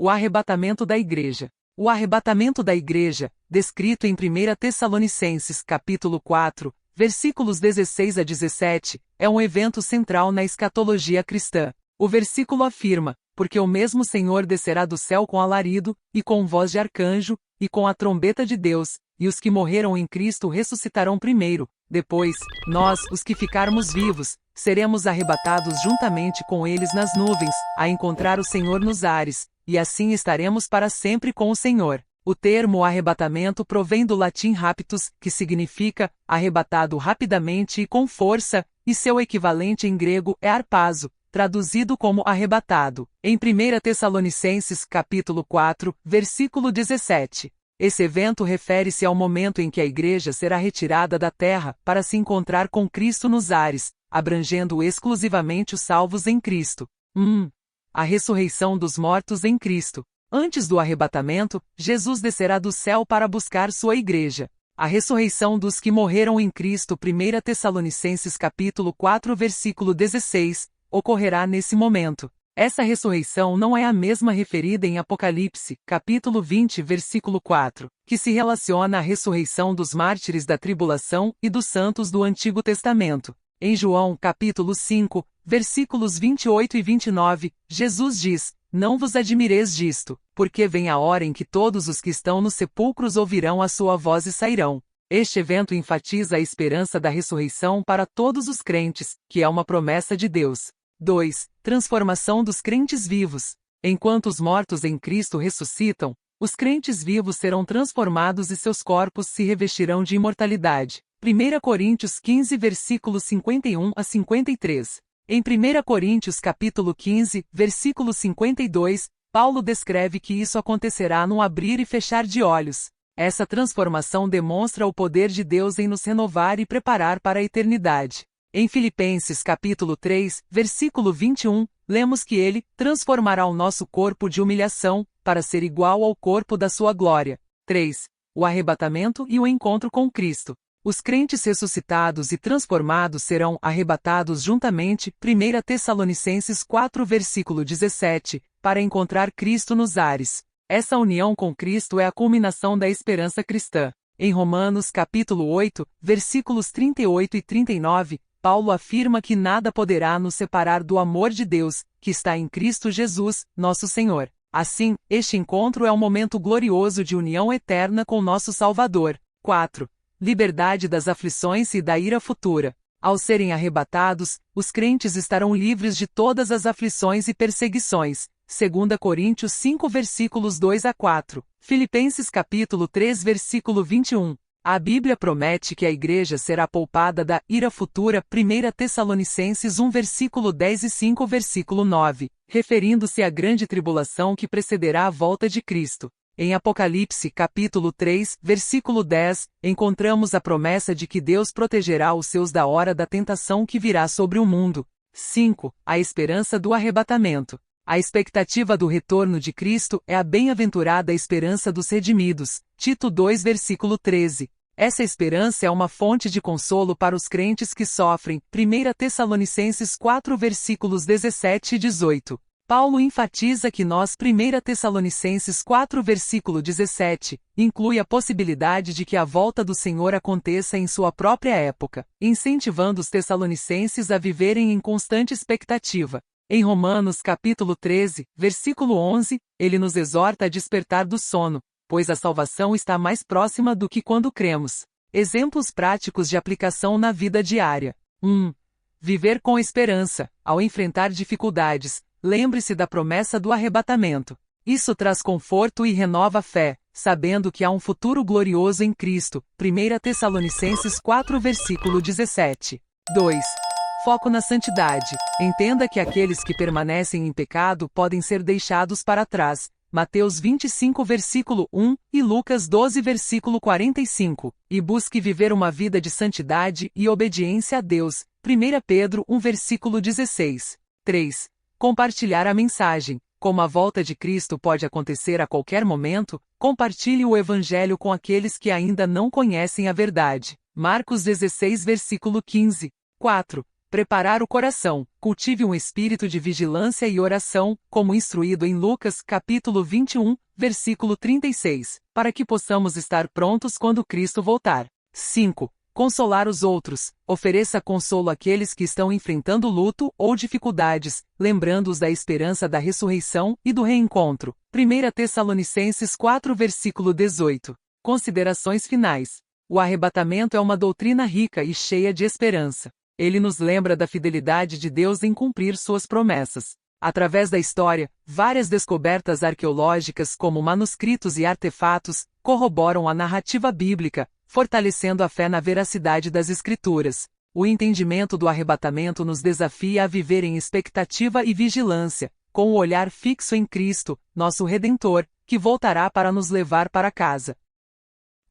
O arrebatamento da igreja. O arrebatamento da igreja, descrito em 1 Tessalonicenses capítulo 4, versículos 16 a 17, é um evento central na escatologia cristã. O versículo afirma: porque o mesmo Senhor descerá do céu com alarido, e com voz de arcanjo, e com a trombeta de Deus, e os que morreram em Cristo ressuscitarão primeiro. Depois, nós, os que ficarmos vivos, seremos arrebatados juntamente com eles nas nuvens, a encontrar o Senhor nos ares, e assim estaremos para sempre com o Senhor. O termo arrebatamento provém do latim raptus, que significa arrebatado rapidamente e com força, e seu equivalente em grego é harpazo, traduzido como arrebatado. Em 1 Tessalonicenses capítulo 4, versículo 17. Esse evento refere-se ao momento em que a igreja será retirada da terra para se encontrar com Cristo nos ares, abrangendo exclusivamente os salvos em Cristo. A ressurreição dos mortos em Cristo. Antes do arrebatamento, Jesus descerá do céu para buscar sua igreja. A ressurreição dos que morreram em Cristo, 1 Tessalonicenses capítulo 4, versículo 16, ocorrerá nesse momento. Essa ressurreição não é a mesma referida em Apocalipse, capítulo 20, versículo 4, que se relaciona à ressurreição dos mártires da tribulação e dos santos do Antigo Testamento. Em João, capítulo 5, versículos 28 e 29, Jesus diz: não vos admireis disto, porque vem a hora em que todos os que estão nos sepulcros ouvirão a sua voz e sairão. Este evento enfatiza a esperança da ressurreição para todos os crentes, que é uma promessa de Deus. 2. Transformação dos crentes vivos. Enquanto os mortos em Cristo ressuscitam, os crentes vivos serão transformados e seus corpos se revestirão de imortalidade. 1 Coríntios 15, versículos 51 a 53. Em 1 Coríntios capítulo 15, versículo 52, Paulo descreve que isso acontecerá num abrir e fechar de olhos. Essa transformação demonstra o poder de Deus em nos renovar e preparar para a eternidade. Em Filipenses capítulo 3, versículo 21, lemos que ele transformará o nosso corpo de humilhação, para ser igual ao corpo da sua glória. 3. O arrebatamento e o encontro com Cristo. Os crentes ressuscitados e transformados serão arrebatados juntamente, 1 Tessalonicenses 4, versículo 17, para encontrar Cristo nos ares. Essa união com Cristo é a culminação da esperança cristã. Em Romanos capítulo 8, versículos 38 e 39, Paulo afirma que nada poderá nos separar do amor de Deus, que está em Cristo Jesus, nosso Senhor. Assim, este encontro é um momento glorioso de união eterna com nosso Salvador. 4. Liberdade das aflições e da ira futura. Ao serem arrebatados, os crentes estarão livres de todas as aflições e perseguições. 2 Coríntios 5, versículos 2 a 4. Filipenses capítulo 3, versículo 21. A Bíblia promete que a igreja será poupada da ira futura, 1 Tessalonicenses 1, versículo 10 e 5, versículo 9, referindo-se à grande tribulação que precederá a volta de Cristo. Em Apocalipse capítulo 3, versículo 10, encontramos a promessa de que Deus protegerá os seus da hora da tentação que virá sobre o mundo. 5. A esperança do arrebatamento. A expectativa do retorno de Cristo é a bem-aventurada esperança dos redimidos. Tito 2, versículo 13. Essa esperança é uma fonte de consolo para os crentes que sofrem. 1 Tessalonicenses 4, versículos 17 e 18. Paulo enfatiza que 1 Tessalonicenses 4, versículo 17, inclui a possibilidade de que a volta do Senhor aconteça em sua própria época, incentivando os tessalonicenses a viverem em constante expectativa. Em Romanos capítulo 13, versículo 11, ele nos exorta a despertar do sono, pois a salvação está mais próxima do que quando cremos. Exemplos práticos de aplicação na vida diária. 1. Viver com esperança. Ao enfrentar dificuldades, lembre-se da promessa do arrebatamento. Isso traz conforto e renova a fé, sabendo que há um futuro glorioso em Cristo. 1 Tessalonicenses 4, versículo 17. 2. Foco na santidade. Entenda que aqueles que permanecem em pecado podem ser deixados para trás. Mateus 25, versículo 1, e Lucas 12, versículo 45. E busque viver uma vida de santidade e obediência a Deus. 1 Pedro 1, versículo 16. 3. Compartilhar a mensagem. Como a volta de Cristo pode acontecer a qualquer momento, compartilhe o Evangelho com aqueles que ainda não conhecem a verdade. Marcos 16, versículo 15. 4. Preparar o coração. Cultive um espírito de vigilância e oração, como instruído em Lucas, capítulo 21, versículo 36, para que possamos estar prontos quando Cristo voltar. 5. Consolar os outros. Ofereça consolo àqueles que estão enfrentando luto ou dificuldades, lembrando-os da esperança da ressurreição e do reencontro. 1 Tessalonicenses 4, versículo 18. Considerações finais. O arrebatamento é uma doutrina rica e cheia de esperança. Ele nos lembra da fidelidade de Deus em cumprir suas promessas. Através da história, várias descobertas arqueológicas, como manuscritos e artefatos, corroboram a narrativa bíblica, fortalecendo a fé na veracidade das Escrituras. O entendimento do arrebatamento nos desafia a viver em expectativa e vigilância, com o olhar fixo em Cristo, nosso Redentor, que voltará para nos levar para casa.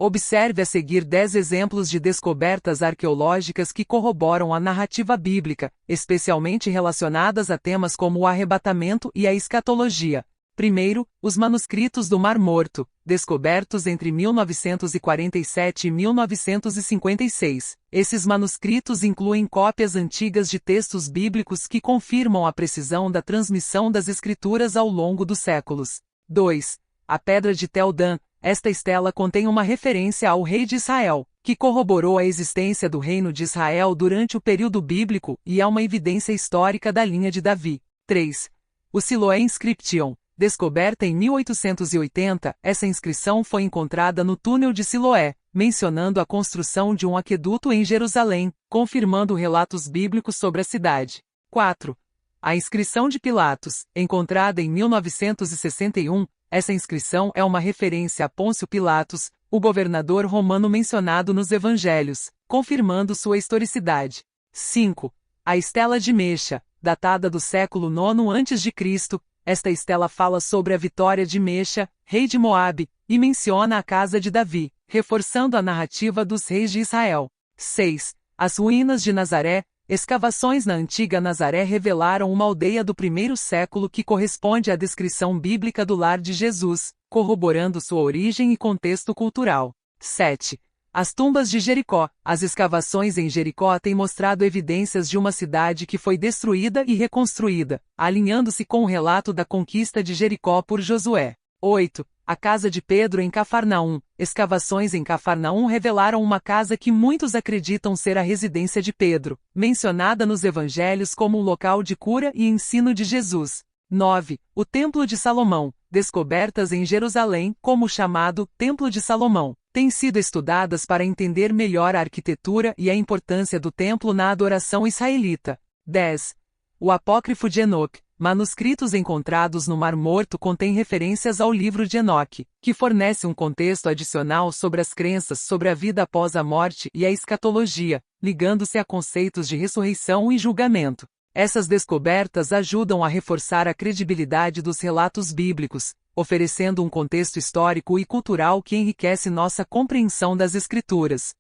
Observe a seguir 10 exemplos de descobertas arqueológicas que corroboram a narrativa bíblica, especialmente relacionadas a temas como o arrebatamento e a escatologia. Primeiro, os manuscritos do Mar Morto, descobertos entre 1947 e 1956. Esses manuscritos incluem cópias antigas de textos bíblicos que confirmam a precisão da transmissão das Escrituras ao longo dos séculos. 2. A Pedra de Tel Dan. Esta estela contém uma referência ao rei de Israel, que corroborou a existência do reino de Israel durante o período bíblico e é uma evidência histórica da linha de Davi. 3. O Siloé Inscription. Descoberta em 1880, essa inscrição foi encontrada no túnel de Siloé, mencionando a construção de um aqueduto em Jerusalém, confirmando relatos bíblicos sobre a cidade. 4. A inscrição de Pilatos, encontrada em 1961, essa inscrição é uma referência a Pôncio Pilatos, o governador romano mencionado nos evangelhos, confirmando sua historicidade. 5. A Estela de Mexa, datada do século IX a.C., esta estela fala sobre a vitória de Mexa, rei de Moabe, e menciona a casa de Davi, reforçando a narrativa dos reis de Israel. 6. As ruínas de Nazaré. Escavações na antiga Nazaré revelaram uma aldeia do primeiro século que corresponde à descrição bíblica do lar de Jesus, corroborando sua origem e contexto cultural. 7. As tumbas de Jericó. As escavações em Jericó têm mostrado evidências de uma cidade que foi destruída e reconstruída, alinhando-se com o relato da conquista de Jericó por Josué. 8. A casa de Pedro em Cafarnaum. Escavações em Cafarnaum revelaram uma casa que muitos acreditam ser a residência de Pedro, mencionada nos evangelhos como um local de cura e ensino de Jesus. 9. O Templo de Salomão. Descobertas em Jerusalém, como o chamado Templo de Salomão, têm sido estudadas para entender melhor a arquitetura e a importância do templo na adoração israelita. 10. O Apócrifo de Enoque. Manuscritos encontrados no Mar Morto contêm referências ao livro de Enoque, que fornece um contexto adicional sobre as crenças sobre a vida após a morte e a escatologia, ligando-se a conceitos de ressurreição e julgamento. Essas descobertas ajudam a reforçar a credibilidade dos relatos bíblicos, oferecendo um contexto histórico e cultural que enriquece nossa compreensão das Escrituras.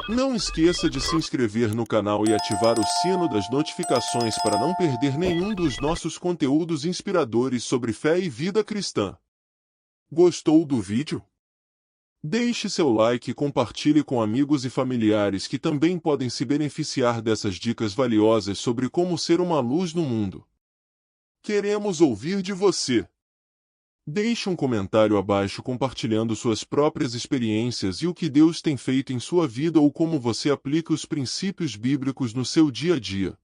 Não esqueça de se inscrever no canal e ativar o sino das notificações para não perder nenhum dos nossos conteúdos inspiradores sobre fé e vida cristã. Gostou do vídeo? Deixe seu like e compartilhe com amigos e familiares que também podem se beneficiar dessas dicas valiosas sobre como ser uma luz no mundo. Queremos ouvir de você. Deixe um comentário abaixo compartilhando suas próprias experiências e o que Deus tem feito em sua vida ou como você aplica os princípios bíblicos no seu dia a dia.